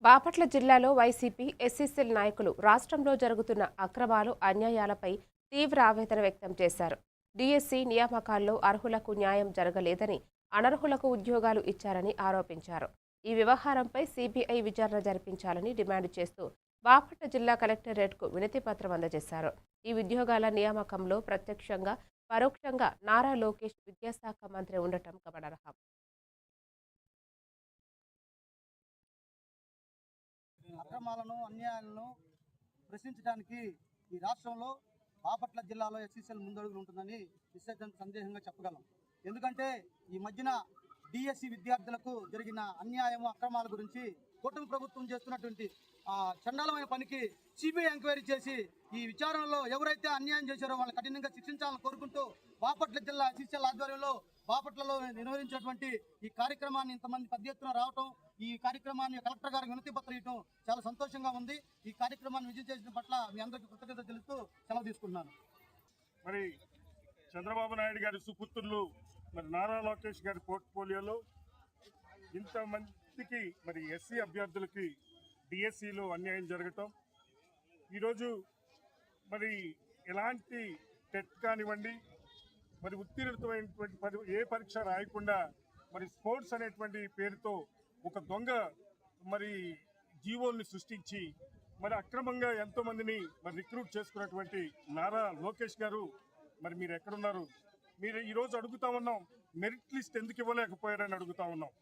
బాపట్ల జిల్లాలో వైసీపీ, ఎస్సీసీల నాయకులు రాష్ట్రంలో జరుగుతున్న అక్రమాలు, అన్యాయాలపై తీవ్ర ఆవేదన వ్యక్తం చేశారు. డీఎస్సీ నియామకాల్లో అర్హులకు న్యాయం జరగలేదని, అనర్హులకు ఉద్యోగాలు ఇచ్చారని ఆరోపించారు. ఈ వ్యవహారంపై సీబీఐ విచారణ జరిపించాలని డిమాండ్ చేస్తూ బాపట్ల జిల్లా కలెక్టరేట్కు వినతిపత్రం అందజేశారు. ఈ ఉద్యోగాల నియామకంలో ప్రత్యక్షంగా, పరోక్షంగా నారా లోకేష్ విద్యాశాఖ మంత్రి ఉండటం గమనార్హం. అక్రమాలను అన్యాయాలను ప్రశ్నించడానికి ఈ రాష్ట్రంలో బాపట్ల జిల్లాలో ఎస్సీసీఎల్ ముందడుగులు ఉంటుందని సందేహంగా చెప్పగలం. ఎందుకంటే ఈ మధ్యన డిఎస్సి విద్యార్థులకు జరిగిన అన్యాయము అక్రమాల గురించి కూటమి ప్రభుత్వం చేస్తున్నటువంటి చండాలమైన పనికి సిబిఐ ఎంక్వైరీ చేసి ఈ విచారణలో ఎవరైతే అన్యాయం చేశారో వాళ్ళని కఠినంగా శిక్షించాలని కోరుకుంటూ బాపట్ల జిల్లా ఎస్సీసీఎల్ ఆధ్వర్యంలో బాపట్లలో నిర్వహించినటువంటి ఈ కార్యక్రమాన్ని ఇంతమంది పెద్ద ఎత్తున రావటం, ఈ కార్యక్రమాన్ని కలెక్టర్ గారికి వినతి పత్రం ఇవ్వడం చాలా సంతోషంగా ఉంది. ఈ కార్యక్రమాన్ని విజయం చేసిన పట్ల మీ అందరికీ కృతజ్ఞత తెలుస్తూ సెలవు తీసుకుంటున్నాను. మరి చంద్రబాబు నాయుడు గారి సుపుత్రులు మరి నారా లోకేష్ గారి పోర్ట్ఫోలియోలో ఇంతమందికి మరి ఎస్సీ అభ్యర్థులకి డిఎస్సిలో అన్యాయం జరగటం, ఈరోజు మరి ఎలాంటి టెట్ కానివ్వండి, మరి ఉత్తీర్ణమైనటువంటి ఏ పరీక్ష రాయకుండా మరి స్పోర్ట్స్ అనేటువంటి పేరుతో ఒక దొంగ మరి జీవోల్ని సృష్టించి మరి అక్రమంగా ఎంతోమందిని మరి రిక్రూట్ చేసుకున్నటువంటి నారా లోకేష్ గారు, మరి మీరు ఎక్కడున్నారు? మీరు ఈరోజు అడుగుతా ఉన్నాం, మెరిట్ లిస్ట్ ఎందుకు ఇవ్వలేకపోయారని అడుగుతా ఉన్నాం.